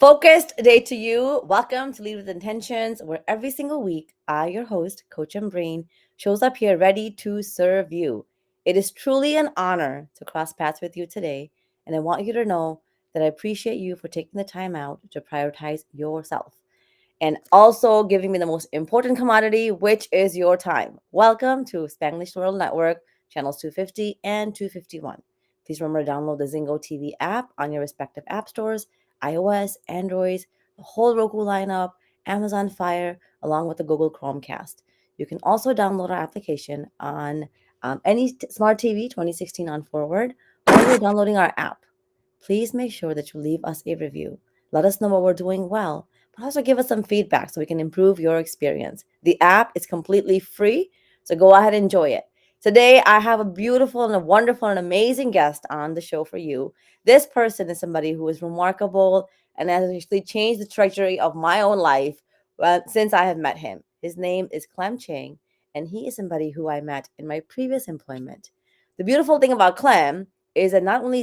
focused day to you. Welcome to Lead with Intentions, where every single week I, your host, Coach Ambereen, shows up here ready to serve you. It is truly an honor to cross paths with you today, and I want you to know that I appreciate you for taking the time out to prioritize yourself and also giving me the most important commodity, which is your time. Welcome to Spanglish World Network, channels 250 and 251. Please remember to download the Zingo TV app on your respective app stores, iOS, Android, the whole Roku lineup, Amazon Fire, along with the Google Chromecast. You can also download our application on any smart TV 2016 on forward, or you're downloading our app. Please make sure that you leave us a review. Let us know what we're doing well, but also give us some feedback so we can improve your experience. The app is completely free, so go ahead and enjoy it. Today, I have a beautiful and a wonderful and amazing guest on the show for you. This person is somebody who is remarkable and has actually changed the trajectory of my own life since I have met him. His name is Clem Cheng, and he is somebody who I met in my previous employment. The beautiful thing about Clem is that not only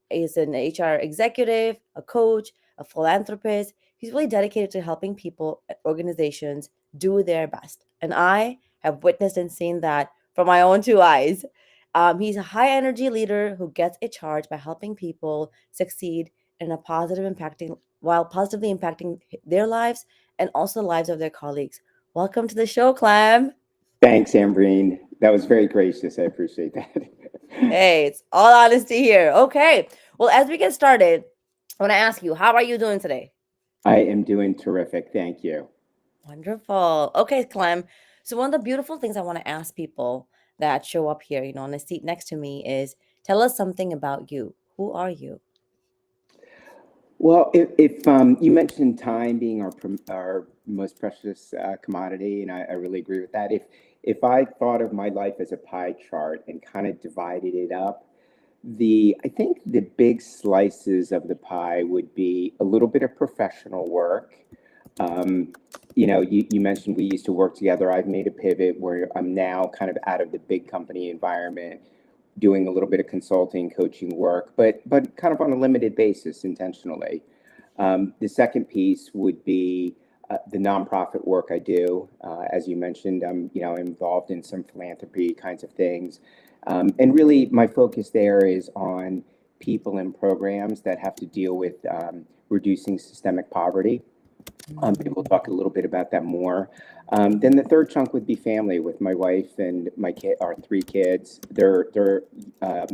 is an HR executive, a coach, a philanthropist, he's really dedicated to helping people and organizations do their best. And I have witnessed and seen that from my own two eyes. He's a high energy leader who gets a charge by helping people succeed in a positive impacting while positively impacting their lives and also the lives of their colleagues. Welcome to the show, Clem. Thanks, Ambereen. That was very gracious. I appreciate that. Hey, it's all honesty here. Okay. Well, as we get started, I want to ask you, how are you doing today? I am doing terrific. Thank you. Wonderful. Okay, Clem. So one of the beautiful things I want to ask people that show up here, on the seat next to me is tell us something about you. Who are you? Well, if you mentioned time being our most precious commodity, and I really agree with that. If I thought of my life as a pie chart and kind of divided it up, I think the big slices of the pie would be a little bit of professional work. Um, you mentioned we used to work together. I've made a pivot where I'm now kind of out of the big company environment, doing a little bit of consulting, coaching work, but kind of on a limited basis, intentionally. The second piece would be the nonprofit work I do. As you mentioned, I'm involved in some philanthropy kinds of things, and really my focus there is on people and programs that have to deal with reducing systemic poverty. Maybe we'll talk a little bit about that more. Then the third chunk would be family with my wife and our three kids. They're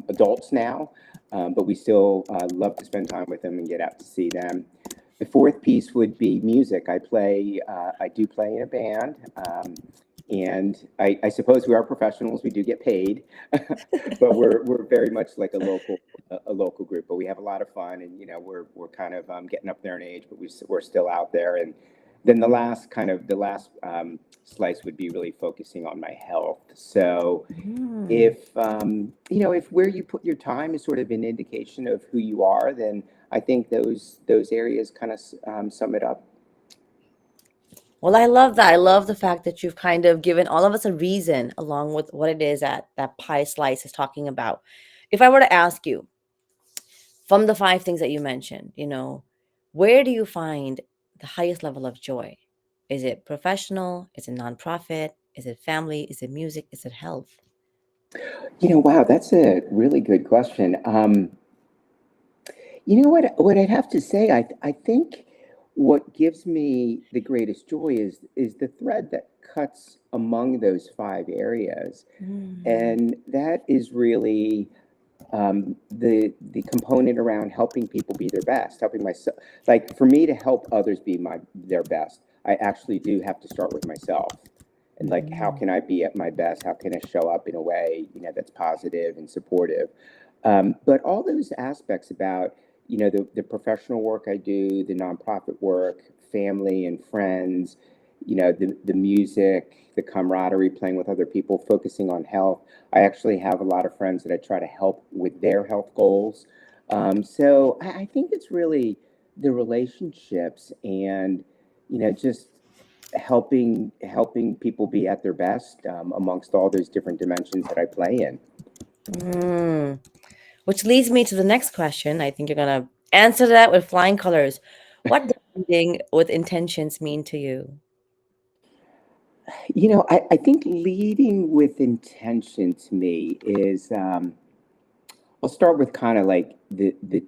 adults now, but we still love to spend time with them and get out to see them. The fourth piece would be music. I do play in a band, and I suppose we are professionals. We do get paid, but we're very much like a local group. But we have a lot of fun, and we're kind of getting up there in age, but we're still out there. And then the last slice would be really focusing on my health. So Mm. if where you put your time is sort of an indication of who you are, then I think those areas kind of sum it up. Well, I love that. I love the fact that you've kind of given all of us a reason along with what it is that pie slice is talking about. If I were to ask you, from the five things that you mentioned, where do you find the highest level of joy? Is it professional? Is it nonprofit? Is it family? Is it music? Is it health? Wow, that's a really good question. What I'd have to say, I think what gives me the greatest joy is the thread that cuts among those five areas, Mm. and that is really the component around helping people be their best, helping myself. Like for me to help others be their best, I actually do have to start with myself. And like, how Mhm. can I be at my best? How can I show up in a way that's positive and supportive? But all those aspects about the professional work I do, the nonprofit work, family and friends, the music, the camaraderie, playing with other people, focusing on health. I actually have a lot of friends that I try to help with their health goals. So I think it's really the relationships and just helping people be at their best amongst all those different dimensions that I play in. Mm. Which leads me to the next question. I think you're going to answer that with flying colors. What leading with intentions mean to you? I think leading with intention to me is, I'll start with kind of like the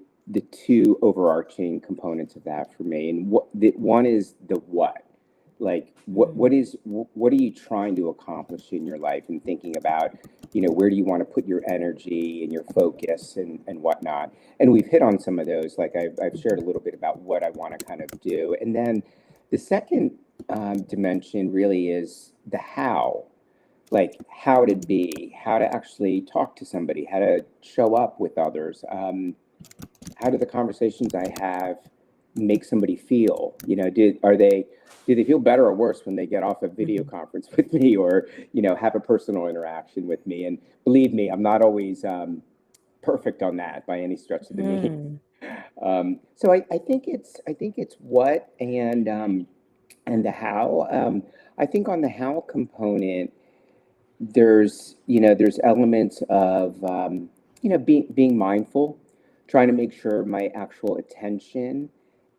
two overarching components of that for me. And what the one is the what. Like Mm, what are you trying to accomplish in your life, and thinking about, where do you want to put your energy and your focus and whatnot. And we've hit on some of those. Like I've shared a little bit about what I want to kind of do. And then the second dimension really is the how, like how to be, how to actually talk to somebody, how to show up with others. How do the conversations I have make somebody feel? Do they feel better or worse when they get off a video mhm, conference with me, or have a personal interaction with me? And believe me, I'm not always perfect on that by any stretch of the means. mm, So I think it's what and the how. I think on the how component, there's elements of being mindful, trying to make sure my actual attention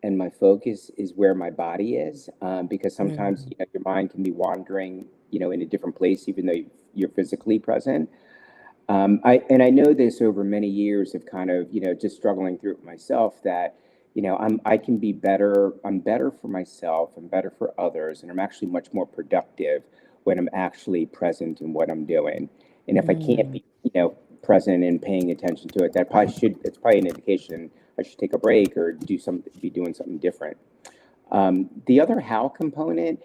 and my focus is where my body is, because sometimes mm, your mind can be wandering in a different place even though you're physically present. I know this over many years of kind of just struggling through it myself, that I can be better. I'm better for myself. I'm better for others, and I'm actually much more productive when I'm actually present in what I'm doing. And if I can't mm. be present and paying attention to it, that probably should it's probably an indication I should take a break or be doing something different. The other how component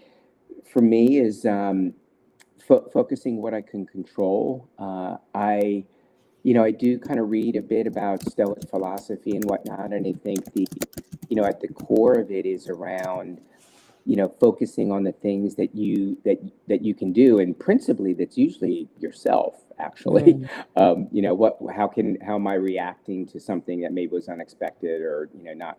for me is focusing what I can control. I do kind of read a bit about Stoic philosophy and whatnot, and I think at the core of it is around, focusing on the things that you can do, and principally that's usually yourself, actually. Mm, How am I reacting to something that maybe was unexpected, or not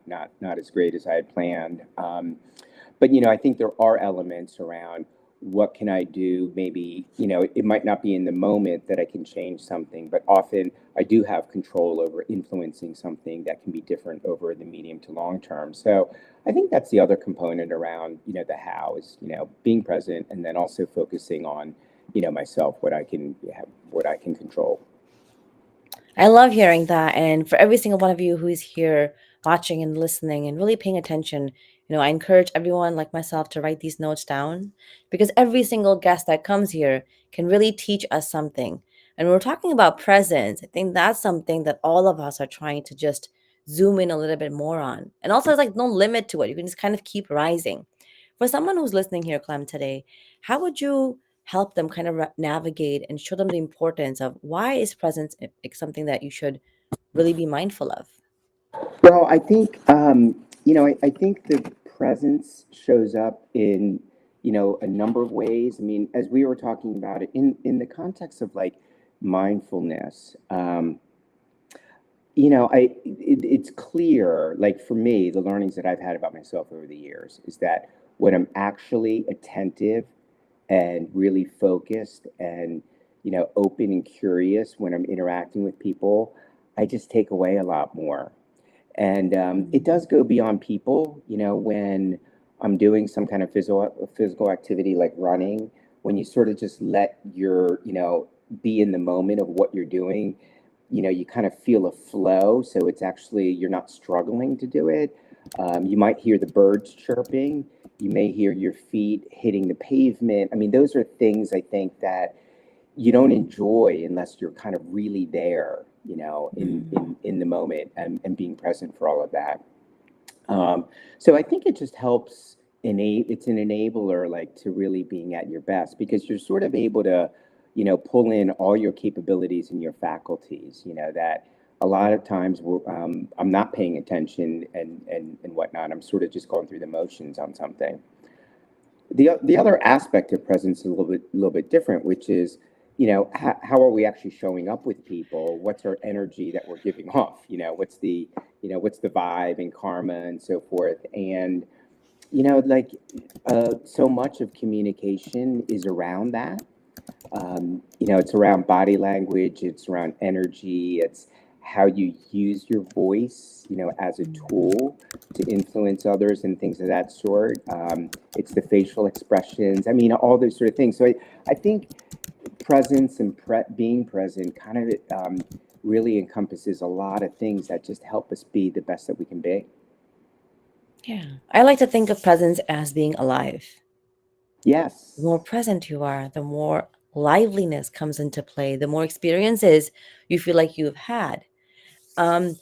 as great as I had planned. But I think there are elements around what can I do. Maybe it might not be in the moment that I can change something, but often I do have control over influencing something that can be different over the medium to long term. So I think that's the other component around the how is being present, and then also focusing on myself, what I can control. I love hearing that. And for every single one of you who is here watching and listening and really paying attention, I encourage everyone like myself to write these notes down, because every single guest that comes here can really teach us something. And when we're talking about presence, I think that's something that all of us are trying to just zoom in a little bit more on. And also, there's like no limit to it. You can just kind of keep rising. For someone who's listening here, Clem, today, how would you help them kind of navigate and show them the importance of why is presence something that you should really be mindful of? Well, I think I think the presence shows up in a number of ways. I mean, as we were talking about it in the context of like mindfulness, it's clear, like for me, the learnings that I've had about myself over the years is that when I'm actually attentive and really focused and open and curious when I'm interacting with people, I just take away a lot more. And it Mm, does go beyond people. When I'm doing some kind of physical activity like running, when you sort of just let your be in the moment of what you're doing, you kind of feel a flow. So it's actually, you're not struggling to do it. You might hear the birds chirping. You may hear your feet hitting the pavement. I mean, those are things I think that you don't enjoy unless you're kind of really there, mm, in the moment, and being present for all of that. So I think it just helps it's an enabler, like, to really being at your best, because you're sort of able to, pull in all your capabilities and your faculties, that a lot of times I'm not paying attention and whatnot. I'm sort of just going through the motions on something. The other aspect of presence is a little bit different, which is, how are we actually showing up with people? What's our energy that we're giving off? What's the vibe and karma and so forth? And like, so much of communication is around that. It's around body language. It's around energy. It's how you use your voice, as a tool to influence others and things of that sort. It's the facial expressions. I mean, all those sort of things. So I think presence and being present kind of really encompasses a lot of things that just help us be the best that we can be. Yeah. I like to think of presence as being alive. The more Yes. present you are, the more liveliness comes into play, the more experiences you feel like you've had. Um,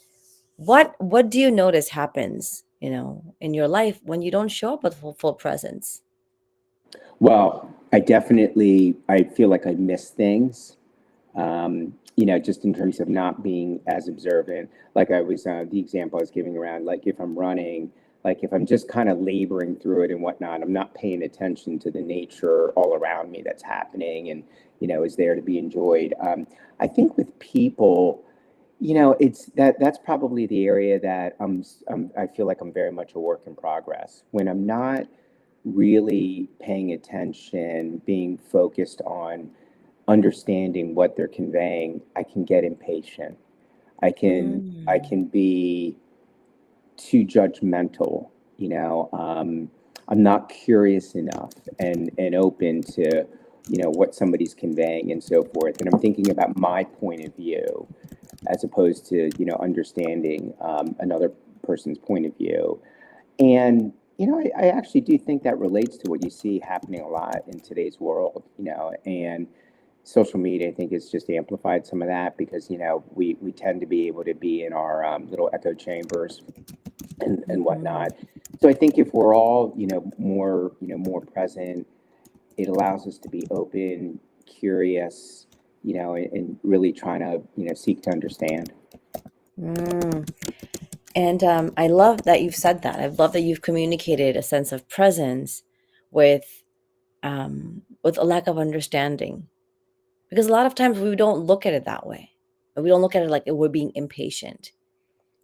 what do you notice happens, in your life when you don't show up with full presence? Well, I feel like I miss things, just in terms of not being as observant. Like the example I was giving around, like if I'm running, like if I'm just kind of laboring through it and whatnot, I'm not paying attention to the nature all around me that's happening and, is there to be enjoyed. I think with people, it's that's probably the area that I feel like I'm very much a work in progress. When I'm not really paying attention, being focused on understanding what they're conveying, I can get impatient. I Mm. can be too judgmental. I'm not curious enough and open to what somebody's conveying and so forth. And I'm thinking about my point of view as opposed to understanding another person's point of view. And I actually do think that relates to what you see happening a lot in today's world. And social media, I think, has just amplified some of that because we tend to be able to be in our little echo chambers and Mhm. whatnot. So I think if we're all more present, it allows us to be open, curious, and really trying to seek to understand. Mm. And I love that you've said that. I love that you've communicated a sense of presence with a lack of understanding. Because a lot of times we don't look at it that way. We don't look at it like we're being impatient.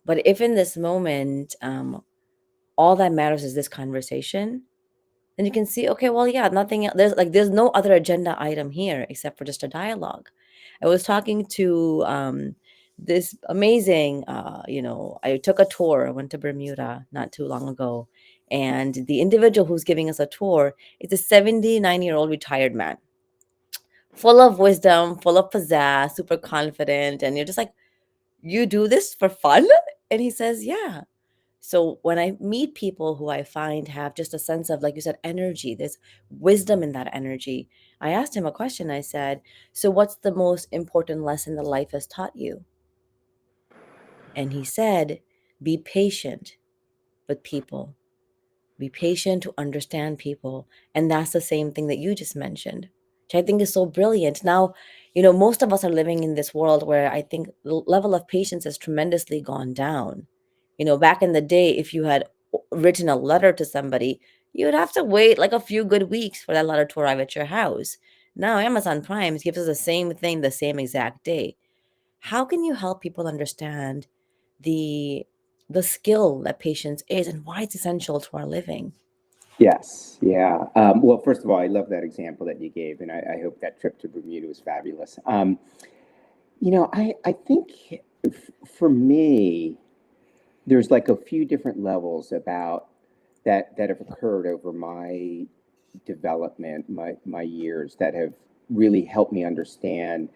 But if in this moment, all that matters is this conversation, then you can see, okay, well, yeah, nothing else. There's no other agenda item here except for just a dialogue. I was talking to this amazing, I took a tour. I went to Bermuda not too long ago, and the individual who's giving us a tour is a 79-year-old retired man, full of wisdom, full of pizzazz, super confident, and you're just like, you do this for fun? And he says, yeah. So when I meet people who I find have just a sense of, like you said, energy, there's wisdom in that energy. I asked him a question. I said, so what's the most important lesson that life has taught you? And he said, be patient with people. Be patient to understand people. And that's the same thing that you just mentioned, which I think is so brilliant. Now, most of us are living in this world where I think the level of patience has tremendously gone down. Back in the day, if you had written a letter to somebody, you would have to wait like a few good weeks for that letter to arrive at your house. Now, Amazon Prime gives us the same thing the same exact day. How can you help people understand the the skill that patience is and why it's essential to our living? Yes, yeah. Well, first of all, I love that example that you gave, and I hope that trip to Bermuda was fabulous. I think for me, there's like a few different levels about that have occurred over my development, my years that have really helped me understand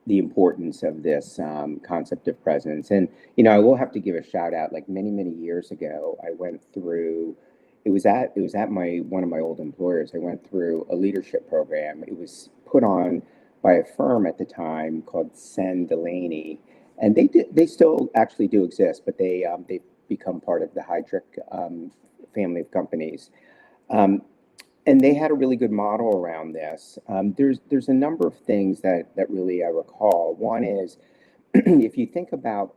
the importance of this concept of presence. And I will have to give a shout out. Like many years ago, I went through. It was at my one of my old employers. I went through a leadership program. It was put on by a firm at the time called Sen Delaney, and they still actually do exist, but they've become part of the Heidrick family of companies. Um, and they had a really good model around this. There's a number of things that really I recall. One is if you think about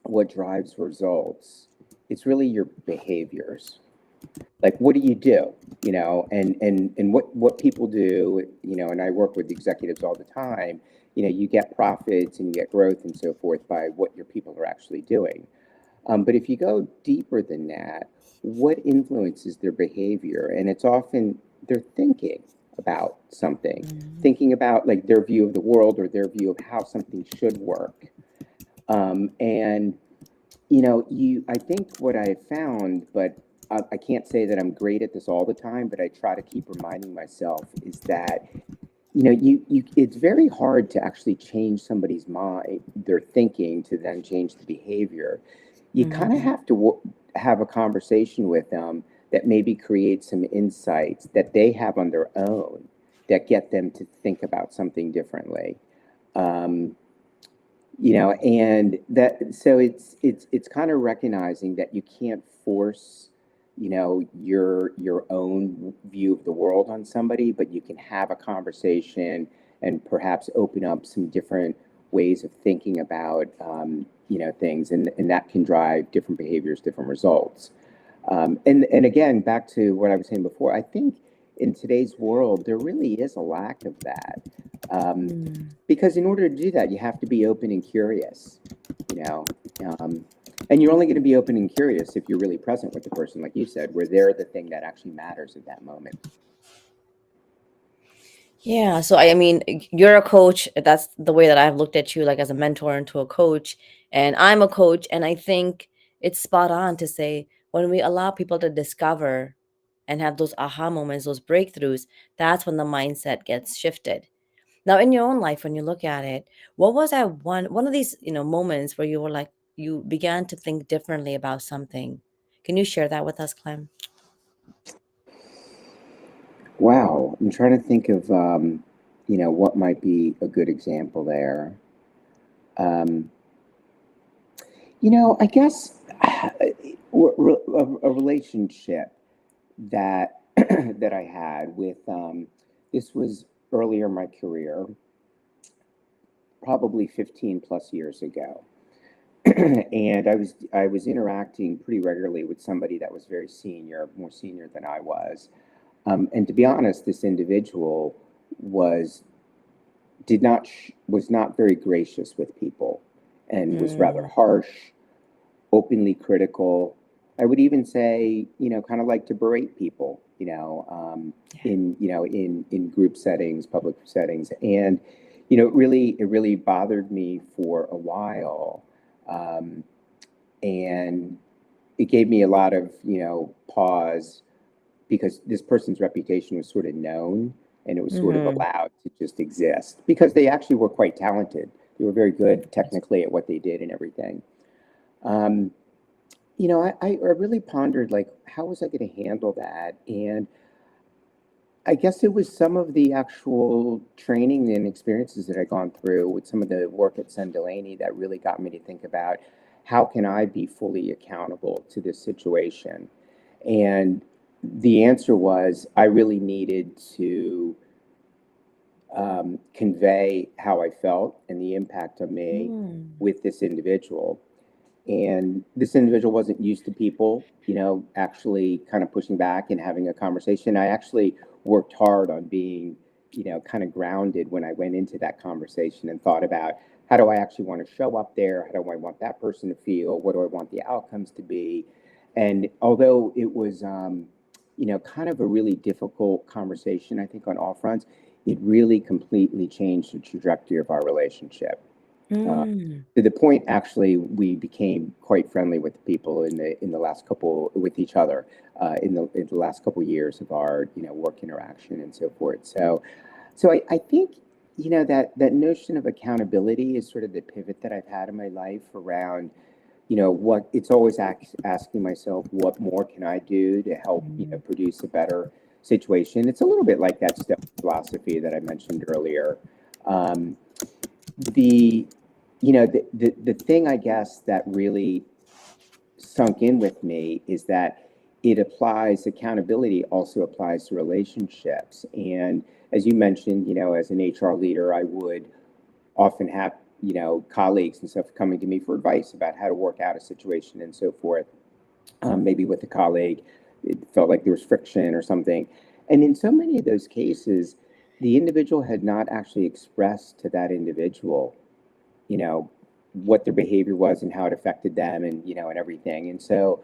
what drives results, it's really your behaviors. Like what do you do? And what people do, and I work with executives all the time, you get profits and you get growth and so forth by what your people are actually doing. But if you go deeper than that, what influences their behavior? And it's often they're thinking about something, Mhm. thinking about like their view of the world or their view of how something should work. And I think what I found, but I can't say that I'm great at this all the time, but I try to keep reminding myself is that it's very hard to actually change somebody's mind, their thinking, to then change the behavior. You kind of Mm-hmm. have to have a conversation with them that maybe creates some insights that they have on their own that get them to think about something differently. Um, and that, so it's kind of recognizing that you can't force your own view of the world on somebody, but you can have a conversation and perhaps open up some different ways of thinking about things, and that can drive different behaviors, different results. And again, back to what I was saying before, I think in today's world there really is a lack of that. um, Mm. because in order to do that, you have to be open and curious, you know. Um, and you're only going to be open and curious if you're really present with the person, like you said, where they're the thing that actually matters at that moment. Yeah, so I mean, you're a coach. That's the way that I've looked at you, like as a mentor into a coach. And I'm a coach, and I think it's spot on to say when we allow people to discover and have those aha moments, those breakthroughs, that's when the mindset gets shifted. Now, in your own life, when you look at it, what was that one of these, moments where you were like you began to think differently about something? Can you share that with us, Clem? Wow, I'm trying to think of what might be a good example there. Um, I guess a relationship that that I had with this was earlier in my career, probably 15 plus years ago. And I was interacting pretty regularly with somebody that was very senior, more senior than I was. And to be honest, this individual was did not was not very gracious with people, and was rather Mm, harsh, openly critical. I would even say, kind of like to berate people, yeah. in group settings, public settings. And it really bothered me for a while. Um, and it gave me a lot of pause, because this person's reputation was sort of known, and it was sort of Mm-hmm. allowed to just exist because they actually were quite talented. They were very good technically at what they did and everything. um, I really pondered, like, how was I going to handle that? And I guess it was some of the actual training and experiences that I'd gone through with some of the work at Sen Delaney that really got me to think about how can I be fully accountable to this situation. And the answer was I really needed to convey how I felt and the impact on me Mm. with this individual. And this individual wasn't used to people, actually kind of pushing back and having a conversation. I actually worked hard on being, kind of grounded when I went into that conversation, and thought about, how do I actually want to show up there? How do I want that person to feel? What do I want the outcomes to be? And although it was, kind of a really difficult conversation, I think on all fronts, it really completely changed the trajectory of our relationship. Uh, Mm. to the point, actually, we became quite friendly with the people in the last couple, with each other, in the last couple years of our work interaction and so forth. So I think that notion of accountability is sort of the pivot that I've had in my life around what it's always asking myself, what more can I do to help Mm. produce a better situation. It's a little bit like that step philosophy that I mentioned earlier. Um, the the thing, I guess, that really sunk in with me is that accountability also applies to relationships. And as you mentioned, as an HR leader, I would often have colleagues and stuff coming to me for advice about how to work out a situation and so forth. Maybe with a colleague, it felt like there was friction or something, and in so many of those cases, the individual had not actually expressed to that individual you know what their behavior was and how it affected them, and and everything. And so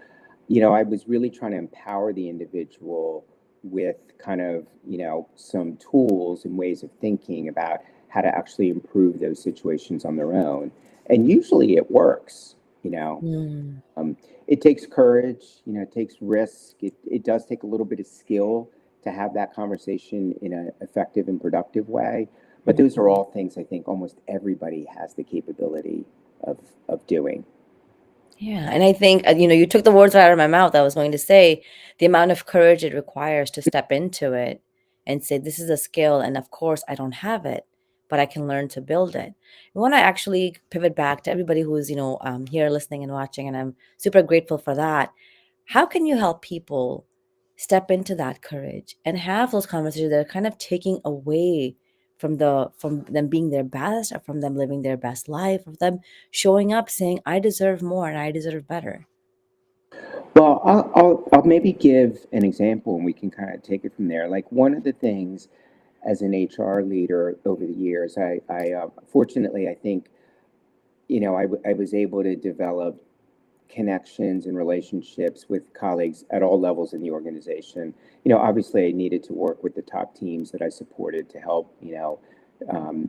I was really trying to empower the individual with kind of some tools and ways of thinking about how to actually improve those situations on their own. And usually it works, you know. Mm. Um, it takes courage, you know, it takes risk. It does take a little bit of skill to have that conversation in an effective and productive way. But those are all things I think almost everybody has the capability of, of doing. Yeah, and I think you took the words right out of my mouth. I was going to say the amount of courage it requires to step into it and say this is a skill, and of course I don't have it, but I can learn to build it. I want to actually pivot back to everybody who's here listening and watching, and I'm super grateful for that. How can you help people step into that courage and have those conversations that are kind of taking away from them being their best, or from them living their best life, of them showing up saying I deserve more and I deserve better? Well, I'll maybe give an example and we can kind of take it from there. Like one of the things as an HR leader over the years, I fortunately, I think, you know, I was able to develop connections and relationships with colleagues at all levels in the organization. You know, obviously, I needed to work with the top teams that I supported to help, you know,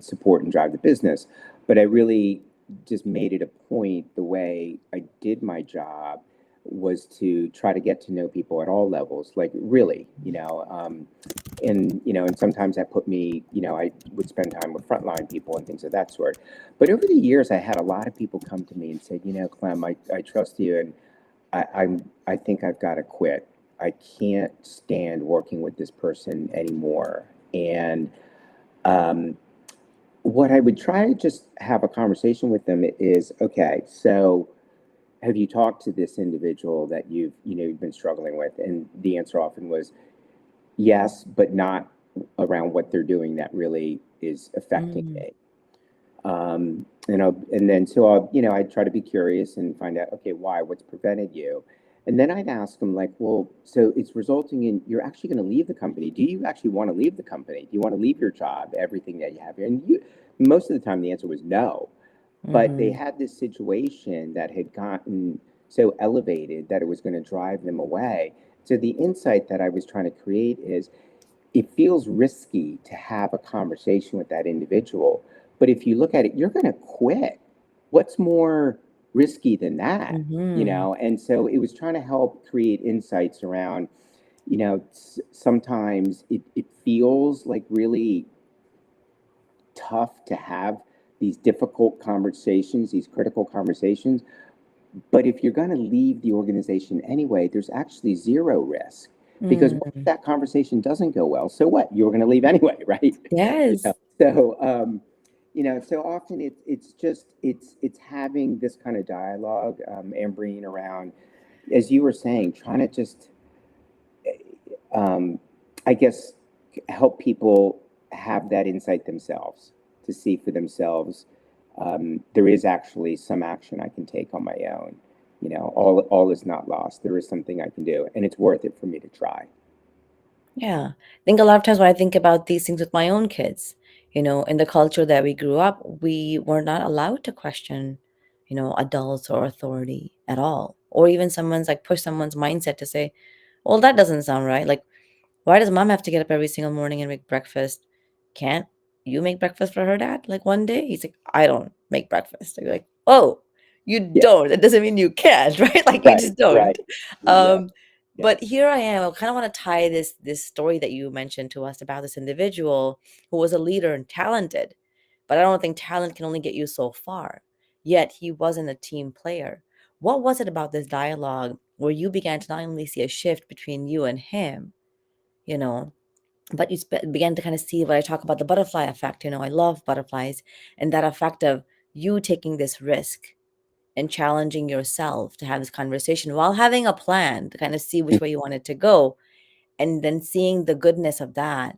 support and drive the business. But I really just made it a point the way I did my job was to try to get to know people at all levels, like really, you know. And you know, and sometimes that put me, you know, I would spend time with frontline people and things of that sort. But over the years, I had a lot of people come to me and say, you know, Clem, I trust you, and I think I've got to quit. I can't stand working with this person anymore. And um, what I would try to just have a conversation with them is, okay, so have you talked to this individual that you've been struggling with? And the answer often was yes, but not around what they're doing that really is affecting Mm, me. And then so I'd try to be curious and find out, okay, why, what's prevented you? And then I'd ask them like, well, so it's resulting in you're actually going to leave the company. Do you actually want to leave the company? Do you want to leave your job, everything that you have here? And most of the time the answer was no. But they mm-hmm, had this situation that had gotten so elevated that it was going to drive them away. So the insight that I was trying to create is it feels risky to have a conversation with that individual. But if you look at it, you're going to quit. What's more risky than that? You mm-hmm, know, and so it was trying to help create insights around, you know, sometimes it feels like really tough to have these difficult conversations, these critical conversations. But if you're going to leave the organization anyway, there's actually zero risk because what if mm. that conversation doesn't go well? So what? You're going to leave anyway, right? You Yes. know, so so often it's having this kind of dialogue, Ambreen, around, as you were saying, trying to just, um, I guess, help people have that insight themselves to see for themselves. There is actually some action I can take on my own. You know, all is not lost. There is something I can do, and it's worth it for me to try. Yeah. I think a lot of times when I think about these things with my own kids, in the culture that we grew up, we were not allowed to question, adults or authority at all. Or even someone's like push someone's mindset to say, well, that doesn't sound right. Like, why does mom have to get up every single morning and make breakfast? Can't you make breakfast for her, dad? Like one day, he's like, I don't make breakfast. I'd be like, oh, you Yeah. don't. That doesn't mean you can't, right? Like you Right. just don't. Right. Yeah. Um, Yeah. but here I am. I kind of want to tie this story that you mentioned to us about this individual who was a leader and talented, but I don't think talent can only get you so far. Yet he wasn't a team player. What was it about this dialogue where you began to not only see a shift between you and him, you know, but you began to kind of see what I talk about, the butterfly effect. I love butterflies, and that effect of you taking this risk and challenging yourself to have this conversation while having a plan to kind of see which way you want it to go, and then seeing the goodness of that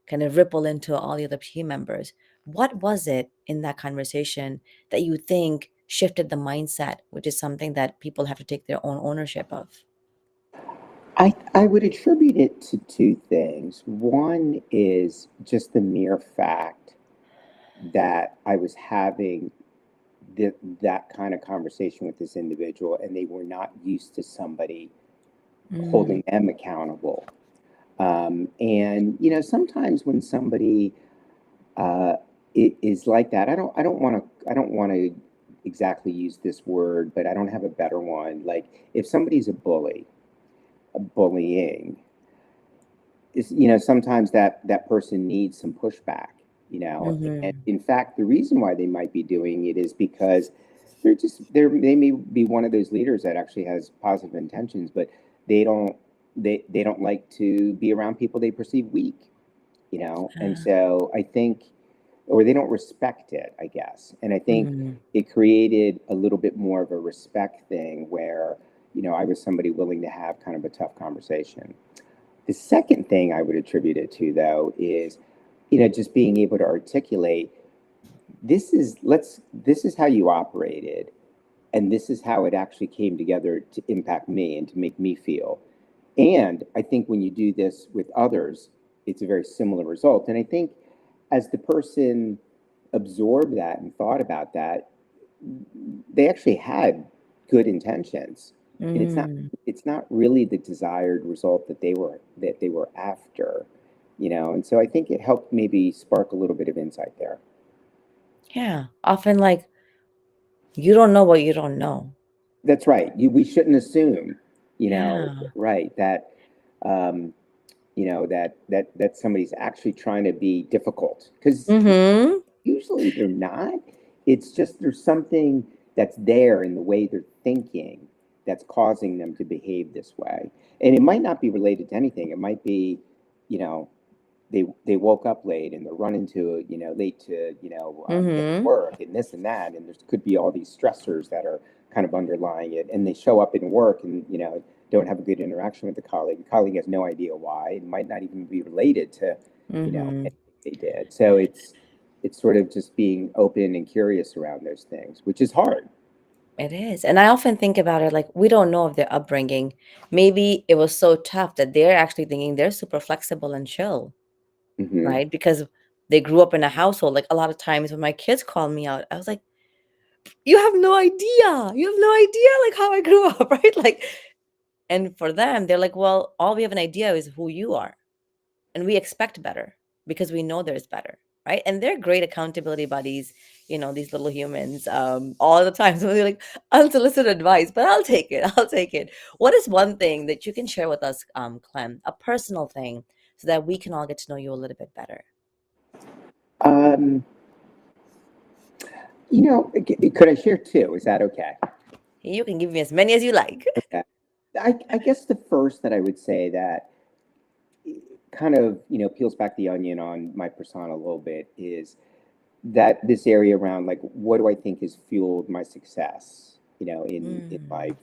kind of ripple into all the other team members. What was it in that conversation that you think shifted the mindset, which is something that people have to take their own ownership of? I would attribute it to two things. One is just the mere fact that I was having that kind of conversation with this individual, and they were not used to somebody Mm, holding them accountable. And you know, sometimes when somebody uh, is like that, I don't want to exactly use this word, but I don't have a better one. Like if somebody's a bully, a bullying, is, sometimes that person needs some pushback. And Mm-hmm. in fact, the reason why they might be doing it is because they may be one of those leaders that actually has positive intentions, but they don't they don't like to be around people they perceive weak. And so I think, or they don't respect it, I guess. And I think Mm-hmm. it created a little bit more of a respect thing where, I was somebody willing to have kind of a tough conversation. The second thing I would attribute it to, though, is, just being able to articulate, this is how you operated, and this is how it actually came together to impact me and to make me feel. And I think when you do this with others, it's a very similar result. And I think as the person absorbed that and thought about that, they actually had good intentions. And Mm-hmm. it's not really the desired result that they were after. And so I think it helped maybe spark a little bit of insight there. Yeah. Often, like, you don't know what you don't know. That's right. We shouldn't assume, Yeah. right, that um, that somebody's actually trying to be difficult, because Mm-hmm. usually they're not. It's just there's something that's there in the way they're thinking that's causing them to behave this way. And it might not be related to anything. It might be, you know, they woke up late and they're running to, late to, get to Mm-hmm. work and this and that. And there could be all these stressors that are kind of underlying it. And they show up in work and, don't have a good interaction with the colleague. The colleague has no idea why. It might not even be related to, Mm-hmm. anything they did. So it's sort of just being open and curious around those things, which is hard. It is. And I often think about it like we don't know of their upbringing. Maybe it was so tough that they're actually thinking they're super flexible and chill, Hmm. right? Because they grew up in a household. Like a lot of times when my kids called me out, I was like, you have no idea. You have no idea like how I grew up, right? Like, and for them, they're like, well, all we have an idea is who you are. And we expect better because we know there's better, right? And they're great accountability buddies, these little humans, all the time. So they're like, unsolicited advice, but I'll take it. I'll take it. What is one thing that you can share with us, Clem, a personal thing, so that we can all get to know you a little bit better? Um, could I share two? Is that okay? You can give me as many as you like. Okay. I guess the first that I would say that kind of peels back the onion on my persona a little bit is that this area around, like, what do I think has fueled my success in Mm, life,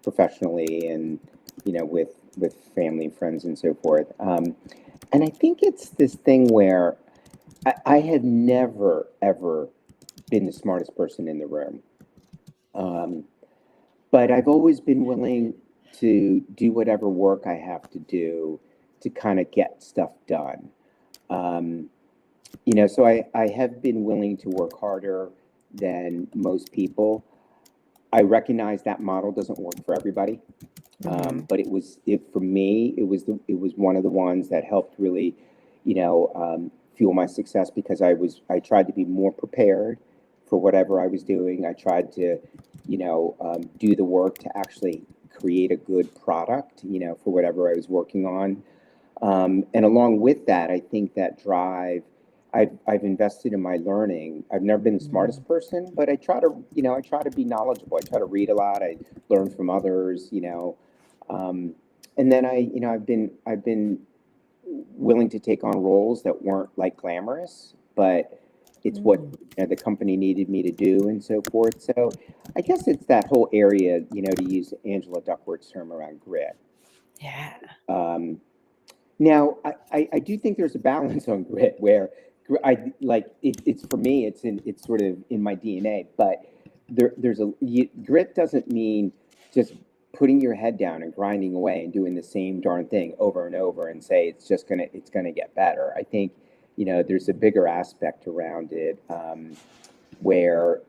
professionally, and with family and friends and so forth. And I think it's this thing where I have never ever been the smartest person in the room. um, but I've always been willing to do whatever work I have to do to kind of get stuff done. Um, so I have been willing to work harder than most people. I recognize that model doesn't work for everybody, mm-hmm, but it for me. It was one of the ones that helped really, fuel my success, because I tried to be more prepared for whatever I was doing. I tried to, do the work to actually create a good product, for whatever I was working on. And along with that, I think that drive, I've invested in my learning. I've never been the mm-hmm, smartest person, but I try to be knowledgeable. I try to read a lot. I learn from others. Um, and then I've been willing to take on roles that weren't like glamorous, but it's what mm, the company needed me to do and so forth. So I guess it's that whole area, to use Angela Duckworth's term around grit. yeah. Um, Now, I do think there's a balance on grit where it's for me, it's sort of in my DNA, but grit doesn't mean just putting your head down and grinding away and doing the same darn thing over and over and say it's gonna get better. I think, there's a bigger aspect around it, where,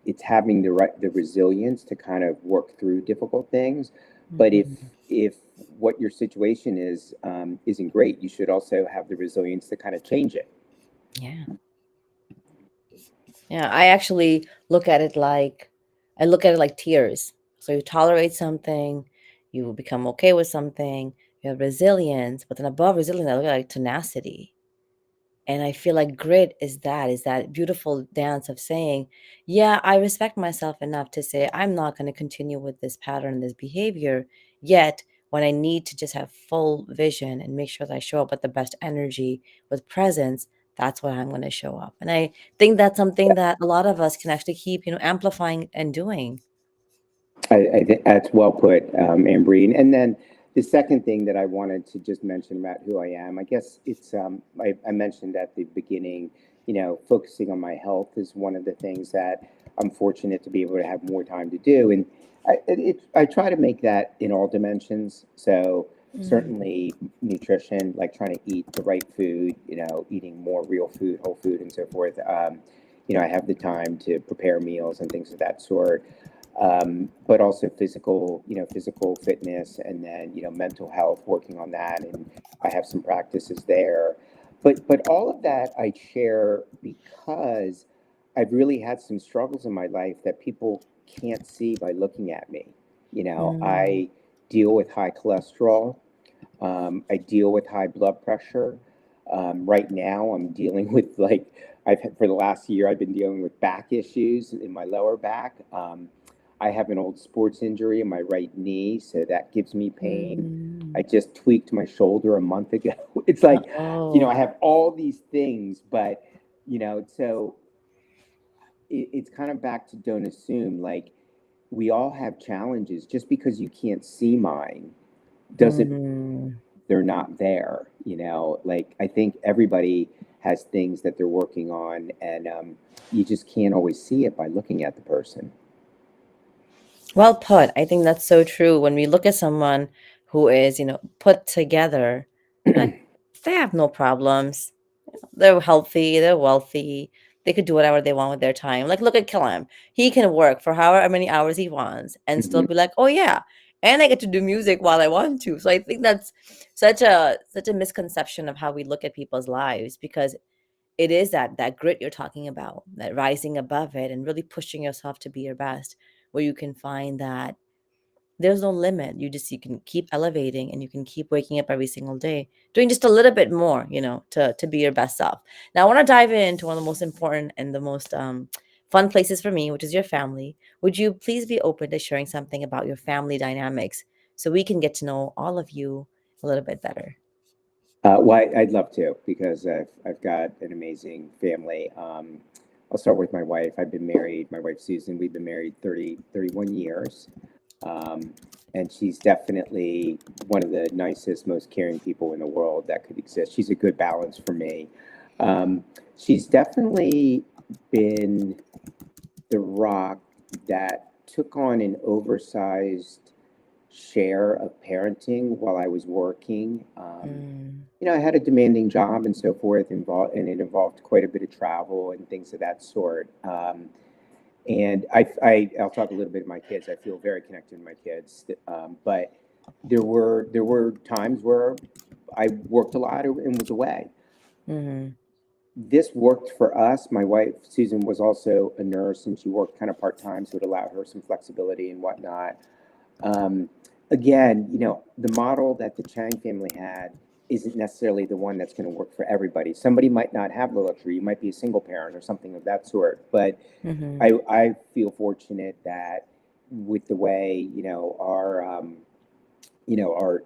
it's having the resilience to kind of work through difficult things. But if Mm-hmm. if what your situation is, isn't great, you should also have the resilience to kind of change it. Yeah. Yeah, I actually look at it like I look at it like tears. So you tolerate something, you become okay with something, you have resilience, but then above resilience, I look at it like tenacity. And I feel like grit is that beautiful dance of saying, yeah, I respect myself enough to say I'm not going to continue with this pattern, this behavior. Yet when I need to just have full vision and make sure that I show up with the best energy, with presence, that's what I'm going to show up. And I think that's something that a lot of us can actually keep, amplifying and doing. I think that's well put, Ambreen. And then the second thing that I wanted to just mention about who I am, I guess it's I mentioned at the beginning, focusing on my health is one of the things that I'm fortunate to be able to have more time to do, and I try to make that in all dimensions. So Mm. certainly nutrition, like trying to eat the right food, eating more real food, whole food, and so forth. I have the time to prepare meals and things of that sort, but also physical fitness, and then mental health, working on that, and I have some practices there. But all of that I share because I've really had some struggles in my life that people can't see by looking at me. Mm. I deal with high cholesterol. I deal with high blood pressure. Right now, I'm dealing with I've had for the last year. I've been dealing with back issues in my lower back. I have an old sports injury in my right knee, so that gives me pain. I Mm. just tweaked my shoulder a month ago. It's like, Oh. I have all these things, but so it's kind of back to don't assume. Like, we all have challenges. Just because you can't see mine doesn't Mm. they're not there. Like, I think everybody has things that they're working on, and you just can't always see it by looking at the person. Well put. I think that's so true. When we look at someone who is, put together, like they have no problems. They're healthy, they're wealthy, they could do whatever they want with their time. Like look at Clem. He can work for however many hours he wants and still Mhm. be like, "Oh yeah, and I get to do music while I want to." So I think that's such a misconception of how we look at people's lives, because it is that grit you're talking about, that rising above it and really pushing yourself to be your best, where you can find that there's no limit. You can keep elevating and you can keep waking up every single day, doing just a little bit more, to be your best self. Now I want to dive into one of the most important and the most fun places for me, which is your family. Would you please be open to sharing something about your family dynamics so we can get to know all of you a little bit better? Well, I'd love to, because I've got an amazing family. I'll start with my wife. I've been married, my wife Susan, we've been married 31 years. Um, and she's definitely one of the nicest, most caring people in the world that could exist. She's a good balance for me. Um, she's definitely been the rock that took on an oversized share of parenting while I was working. Mm. I had a demanding job and so forth, and it involved quite a bit of travel and things of that sort. And I'll talk a little bit of my kids. I feel very connected to my kids, but there were times where I worked a lot and was away. Mm-hmm. This worked for us. My wife Susan was also a nurse, and she worked kind of part time, so it allowed her some flexibility and whatnot. Um, Again, the model that the Chang family had isn't necessarily the one that's going to work for everybody. Somebody might not have the luxury. You might be a single parent or something of that sort. But Mm-hmm. I feel fortunate that with the way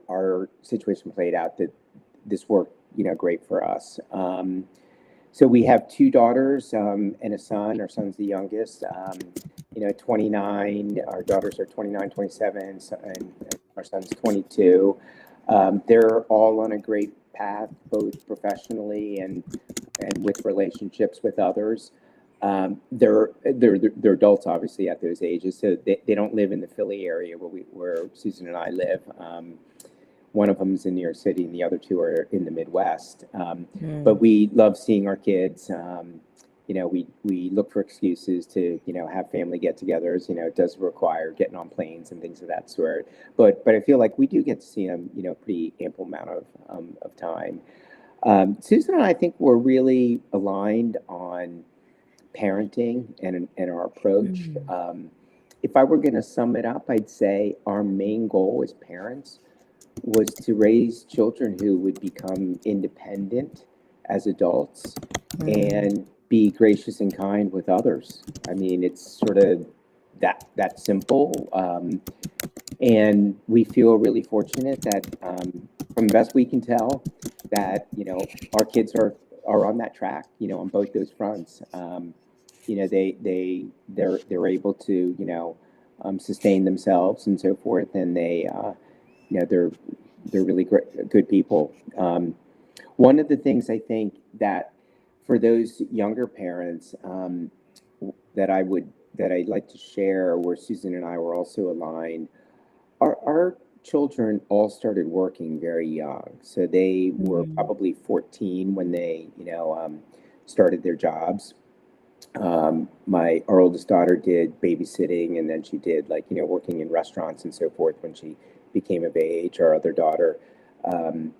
our situation played out, that this worked great for us. So we have two daughters, and a son. Our son's the youngest. 29. Our daughters are 29, 27, and our son's 22. They're all on a great path, both professionally and with relationships with others. They're adults, obviously, at those ages, so they don't live in the Philly area where Susan and I live. One of them is in New York City, and the other two are in the Midwest. But Mm. we love seeing our kids. We look for excuses to have family get-togethers. It does require getting on planes and things of that sort. But I feel like we do get to see them pretty ample amount of time. Susan and I think we're really aligned on parenting and our approach. Mm. If I were going to sum it up, I'd say our main goal as parents was to raise children who would become independent as adults Mm. and be gracious and kind with others. I mean, it's sort of that simple. And we feel really fortunate that, from the best we can tell, that our kids are on that track. On both those fronts. They're able to sustain themselves and so forth, and they're really great, good people. One of the things I think that for those younger parents, that I'd like to share, where Susan and I were also aligned, our children all started working very young. So they were Mm. probably 14 when they started their jobs. Our oldest daughter did babysitting, and then she did, like, working in restaurants and so forth when she became of age. Our other daughter um,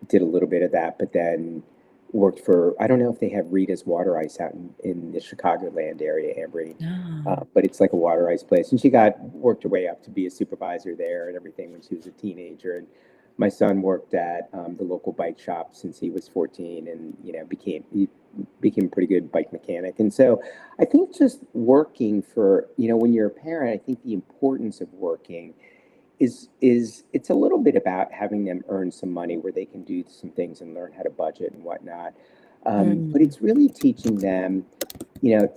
did a little bit of that, but then worked for, I don't know if they have Rita's Water Ice out in the Chicagoland area, Ambereen, Ah. but it's like a water ice place. And she worked her way up to be a supervisor there and everything when she was a teenager. And my son worked at the local bike shop since he was 14, and he became a pretty good bike mechanic. And so I think just working for, when you're a parent, I think the importance of working is it's a little bit about having them earn some money where they can do some things and learn how to budget and whatnot. But Mm. it's really teaching them,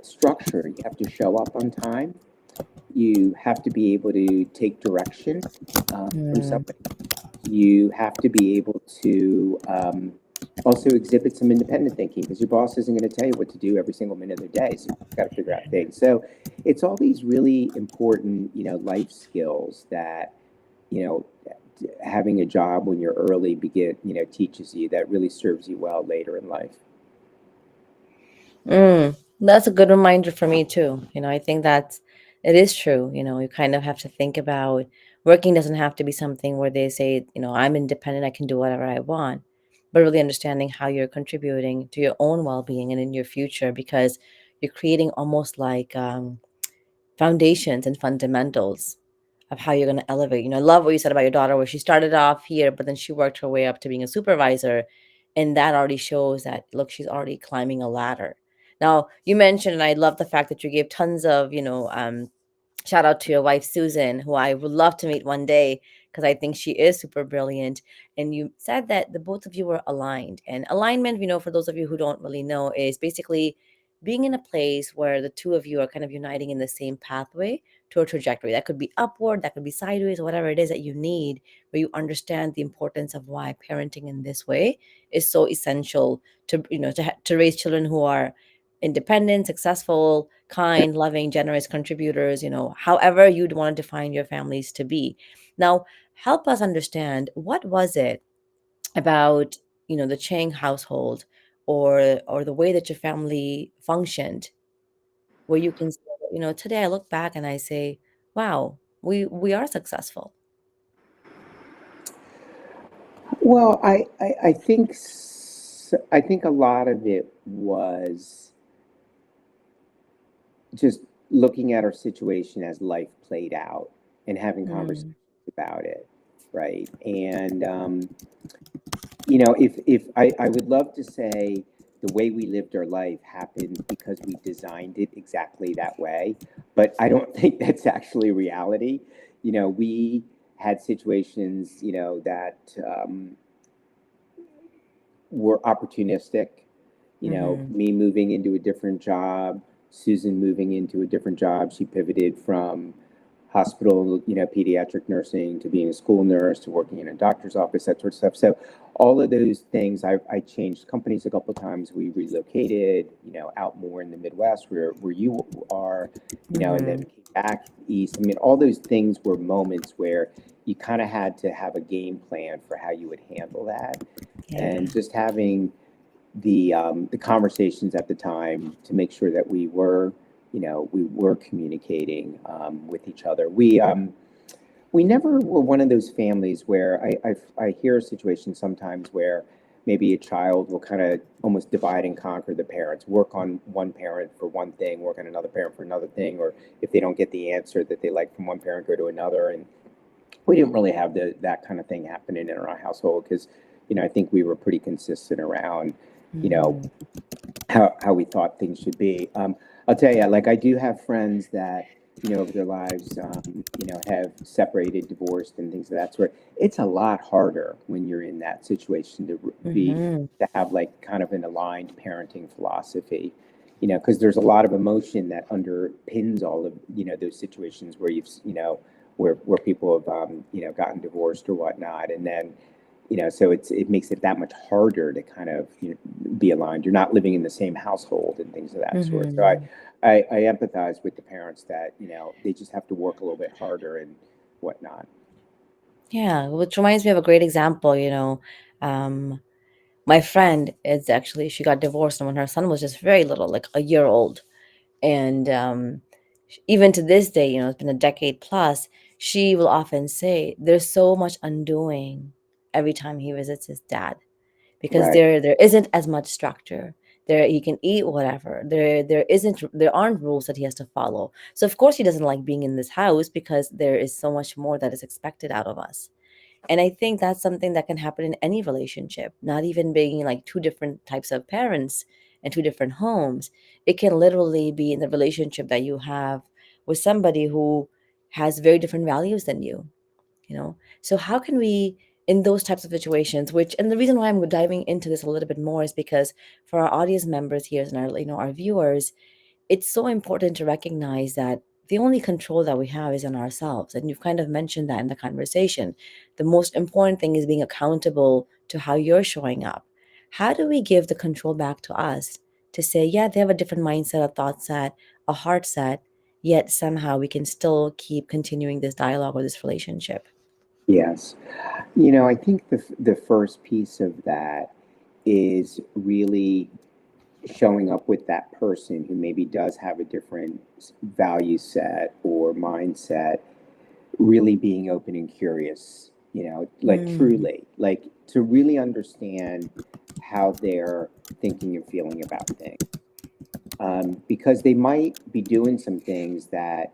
structure. You have to show up on time. You have to be able to take direction from Mm. somebody. You have to be able to also exhibit some independent thinking, because your boss isn't going to tell you what to do every single minute of the day. So you've got to figure out things. So it's all these really important, life skills that, you know, having a job when you're early teaches you, that really serves you well later in life. Mm. That's a good reminder for me too. I think that's it is true. You kind of have to think about working doesn't have to be something where they say, I'm independent, I can do whatever I want, but really understanding how you're contributing to your own well-being and in your future, because you're creating almost like foundations and fundamentals of how you're going to elevate. I love what you said about your daughter, where she started off here, but then she worked her way up to being a supervisor. And that already shows that, look, she's already climbing a ladder. Now, you mentioned, and I love the fact that you gave tons of, shout out to your wife, Susan, who I would love to meet one day because I think she is super brilliant. And you said that the both of you were aligned. And alignment, for those of you who don't really know, is basically being in a place where the two of you are kind of uniting in the same pathway to a trajectory. That could be upward, that could be sideways, whatever it is that you need, where you understand the importance of why parenting in this way is so essential to, to raise children who are independent, successful, kind, loving, generous contributors, however you'd want to define your families to be. Now, help us understand, what was it about, the Cheng household, or the way that your family functioned, where you can say, today I look back and I say, wow, we are successful. Well, I think a lot of it was just looking at our situation as life played out and having conversations Mm. about it, right? And if I would love to say the way we lived our life happened because we designed it exactly that way, but I don't think that's actually reality. We had situations, that were opportunistic. Mm-hmm. Me moving into a different job, Susan moving into a different job. She pivoted from hospital, pediatric nursing, to being a school nurse, to working in a doctor's office, that sort of stuff. So all of those things, I changed companies a couple of times. We relocated, out more in the Midwest, where you are, and then Mm-hmm. came back east. I mean, all those things were moments where you kind of had to have a game plan for how you would handle that, Yeah. and just having the conversations at the time to make sure that we were communicating with each other. We never were one of those families where I hear a situation sometimes where maybe a child will kind of almost divide and conquer the parents, work on one parent for one thing, work on another parent for another thing, or if they don't get the answer that they like from one parent, go to another. And we didn't really have that kind of thing happening in our household because, I think we were pretty consistent around, you know, Mm-hmm. how we thought things should be. I'll tell you, like I do have friends that, over their lives, have separated, divorced, and things of that sort. It's a lot harder when you're in that situation Mm-hmm. to have like kind of an aligned parenting philosophy, because there's a lot of emotion that underpins all of, those situations where where people have, gotten divorced or whatnot. And then, so it makes it that much harder to kind of, be aligned. You're not living in the same household and things of that sort. So Mm-hmm. I empathize with the parents that, they just have to work a little bit harder and whatnot. Yeah, which reminds me of a great example. Um, my friend is actually, she got divorced when her son was just very little, like a year old. And even to this day, it's been a decade plus, she will often say there's so much undoing every time he visits his dad, because Right. there isn't as much structure. There he can eat whatever. There aren't rules that he has to follow. So of course he doesn't like being in this house, because there is so much more that is expected out of us. And I think that's something that can happen in any relationship, not even being like two different types of parents and two different homes. It can literally be in the relationship that you have with somebody who has very different values than you. So how can we, in those types of situations, which, and the reason why I'm diving into this a little bit more is because for our audience members here and our viewers, it's so important to recognize that the only control that we have is on ourselves. And you've kind of mentioned that in the conversation. The most important thing is being accountable to how you're showing up. How do we give the control back to us to say, yeah, they have a different mindset, a thought set, a heart set, yet somehow we can still keep continuing this dialogue or this relationship? Yes. I think the first piece of that is really showing up with that person who maybe does have a different value set or mindset, really being open and curious, like Mm, truly, like to really understand how they're thinking and feeling about things. Because they might be doing some things that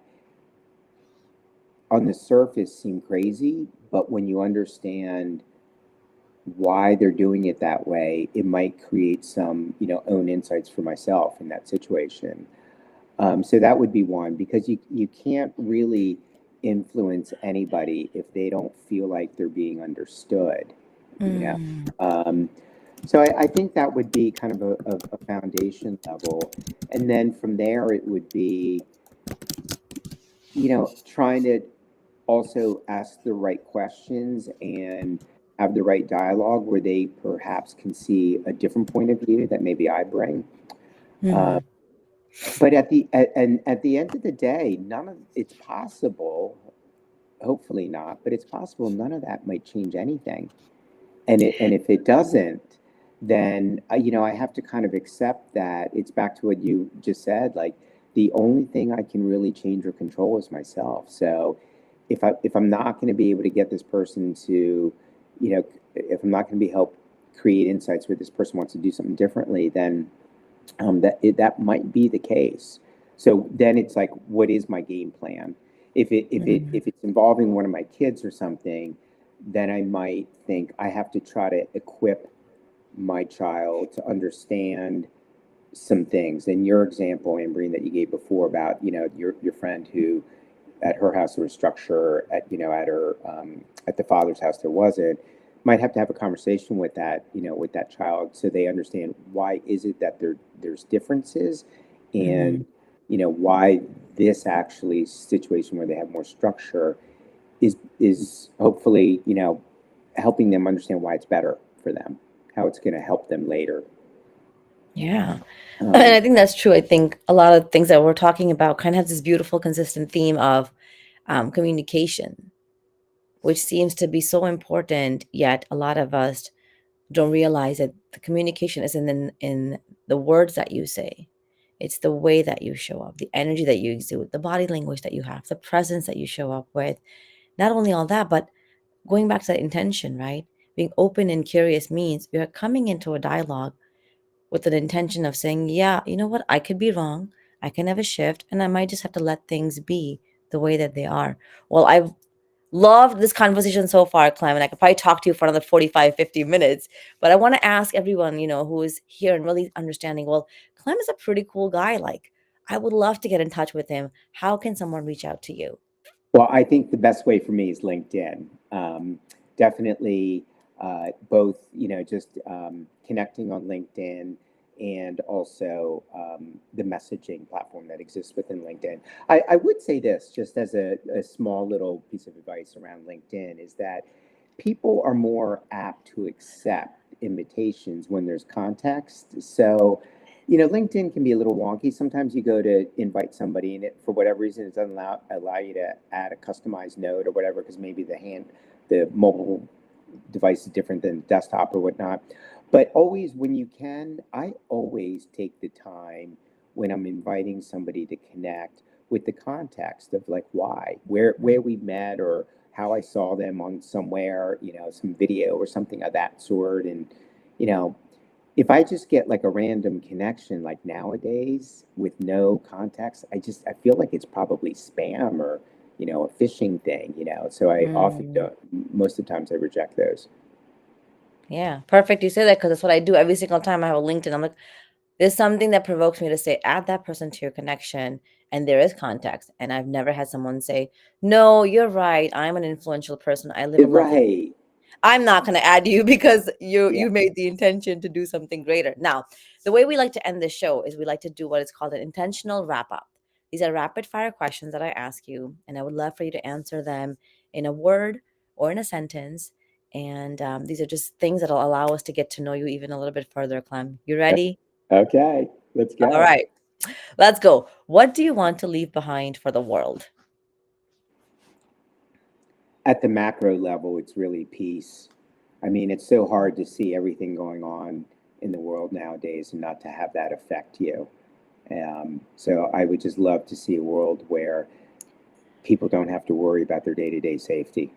on the surface seem crazy, but when you understand why they're doing it that way, it might create some, own insights for myself in that situation. So that would be one, because you can't really influence anybody if they don't feel like they're being understood, you know. mm, Um, so I think that would be kind of a foundation level, and then from there it would be, trying to also ask the right questions and have the right dialogue where they perhaps can see a different point of view that maybe I bring. Uh, mm, but at the end of the day, none of it's possible. Hopefully not, but it's possible none of that might change anything. And if it doesn't, then I have to kind of accept that it's back to what you just said. Like the only thing I can really change or control is myself. So if I'm not going to be able to get this person to, if I'm not going to be help create insights where this person wants to do something differently, then that might be the case. So then it's like, what is my game plan? mm. If it's involving one of my kids or something, then I might think I have to try to equip my child to understand some things. And your example, Ambereen, that you gave before about your friend who at her house there was structure, at her at the father's house there wasn't, might have to have a conversation with that with that child so they understand why is it that there's differences, Mm-hmm. and why this actually situation where they have more structure is hopefully helping them understand why it's better for them, how it's going to help them later. Yeah. And um, I think that's true. I think a lot of things that we're talking about kind of have this beautiful, consistent theme of communication, which seems to be so important. Yet a lot of us don't realize that the communication isn't in the words that you say. It's the way that you show up, the energy that you exude, the body language that you have, the presence that you show up with. Not only all that, but going back to that intention, right? Being open and curious means we are coming into a dialogue with an intention of saying, yeah, you know what, I could be wrong. I can have a shift, and I might just have to let things be the way that they are. Well, I've loved this conversation so far, Clem, and I could probably talk to you for another 45, 50 minutes. But I want to ask everyone, who is here and really understanding, well, Clem is a pretty cool guy. Like, I would love to get in touch with him. How can someone reach out to you? Well, I think the best way for me is LinkedIn. Definitely, both, just connecting on LinkedIn and also the messaging platform that exists within LinkedIn. I would say this just as a small little piece of advice around LinkedIn is that people are more apt to accept invitations when there's context. So, LinkedIn can be a little wonky. Sometimes you go to invite somebody and for whatever reason, it doesn't allow you to add a customized note or whatever, because maybe the mobile device is different than desktop or whatnot. But always when you can, I always take the time when I'm inviting somebody to connect with the context of like why, where we met, or how I saw them on somewhere, some video or something of that sort. And, you know, if I just get like a random connection, like nowadays with no context, I feel like it's probably spam or, a phishing thing, So I often Mm, don't, most of the times I reject those. yeah, perfect. You say that because that's what I do every single time I have a LinkedIn. I'm like, there's something that provokes me to say, add that person to your connection, and there is context. And I've never had someone say, no, you're right. I'm an influential person. I live a lovely. Right. I'm not going to add you because you Yeah. you made the intention to do something greater. Now, the way we like to end this show is we like to do what is called an intentional wrap up. These are rapid fire questions that I ask you, and I would love for you to answer them in a word or in a sentence. And these are just things that'll allow us to get to know you even a little bit further, Clem. You ready? Okay. Let's All go. right, let's go. What do you want to leave behind for the world? At the macro level, it's really peace. I mean, it's so hard to see everything going on in the world nowadays and not to have that affect you. So I would just love to see a world where people don't have to worry about their day-to-day safety.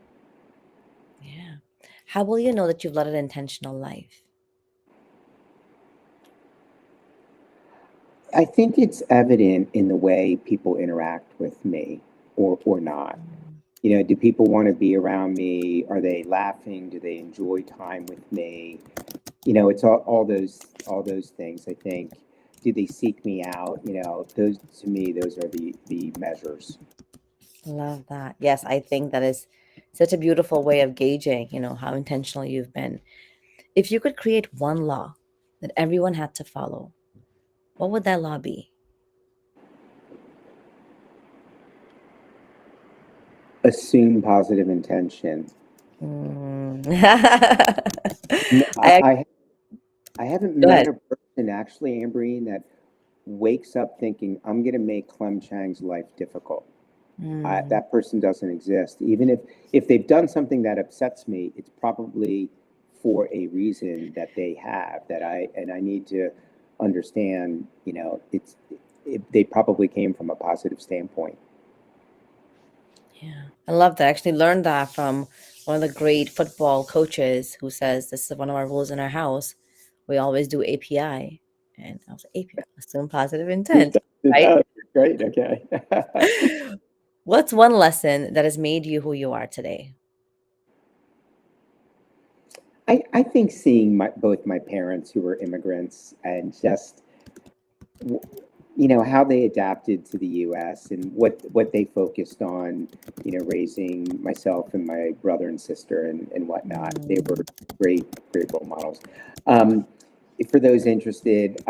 Yeah. How will you know that you've led an intentional life? I think it's evident in the way people interact with me, or not. Mm. Do people want to be around me? Are they laughing? Do they enjoy time with me? It's all those things. I think. Do they seek me out? Those, to me, those are the measures. Love that. Yes, I think that is such a beautiful way of gauging, how intentional you've been. If you could create one law that everyone had to follow, what would that law be? Assume positive intention. Mm. I, I I I haven't Go ahead. met a person actually, Ambereen, that wakes up thinking I'm going to make Clem Chang's life difficult. Mm. That person doesn't exist. Even if they've done something that upsets me, it's probably for a reason that they have that I need to understand. They probably came from a positive standpoint. Yeah, I love that. I actually learned that from one of the great football coaches who says this is one of our rules in our house. We always do API. And I was like, API, assume positive intent, It right? does. Great. Okay. What's one lesson that has made you who you are today? I think seeing both my parents who were immigrants and just how they adapted to the U.S. and what they focused on, raising myself and my brother and sister and whatnot. They were Mm, great role models. Um, for those interested,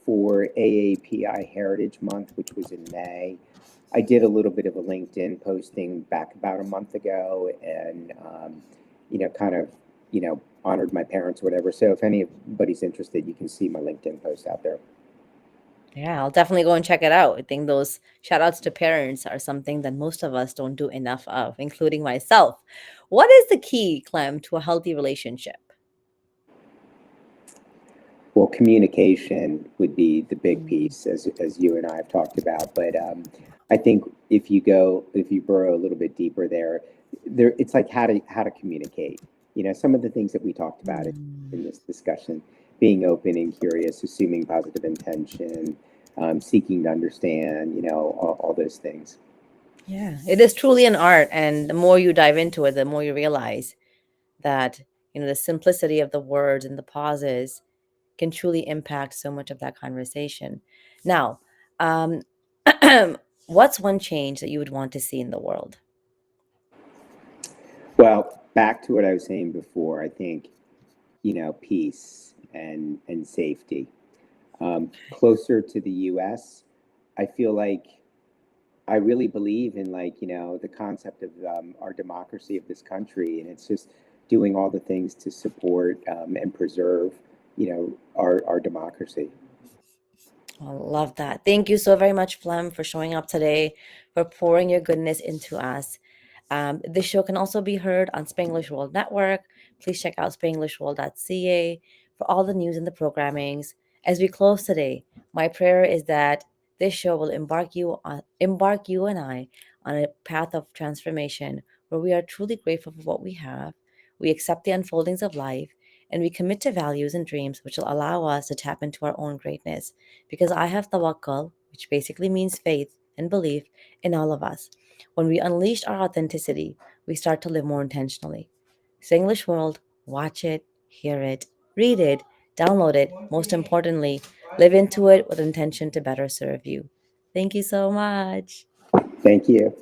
for AAPI Heritage Month, which was in May, I did a little bit of a LinkedIn posting back about a month ago, and kind of honored my parents or whatever. So if anybody's interested, you can see my LinkedIn post out there. yeah, I'll definitely go and check it out. I think those shout outs to parents are something that most of us don't do enough of, including myself. What is the key, Clem, to a healthy relationship? Well, communication would be the big Mm, piece, as you and I have talked about. But I think if you burrow a little bit deeper there, it's like how to communicate. some of the things that we talked about in Mm. this discussion, being open and curious, assuming positive intention, seeking to understand, all those things. Yeah, it is truly an art, and the more you dive into it, the more you realize that the simplicity of the words and the pauses can truly impact so much of that conversation. Now, um, what's one change that you would want to see in the world? Well, back to what I was saying before, I think, peace and safety. Closer to the US, I feel like I really believe in, like, the concept of our democracy of this country, and it's just doing all the things to support and preserve, our democracy. I love that. Thank you so very much, Clem, for showing up today, for pouring your goodness into us. This show can also be heard on Spanglish World Network. Please check out spanglishworld.ca for all the news and the programmings. As we close today, my prayer is that this show will embark you and I on a path of transformation where we are truly grateful for what we have, we accept the unfoldings of life, and we commit to values and dreams which will allow us to tap into our own greatness. Because I have tawakkul, which basically means faith and belief in all of us. When we unleash our authenticity, we start to live more intentionally. So, English World, watch it, hear it, read it, download it. Most importantly, live into it with intention to better serve you. Thank you so much. Thank you.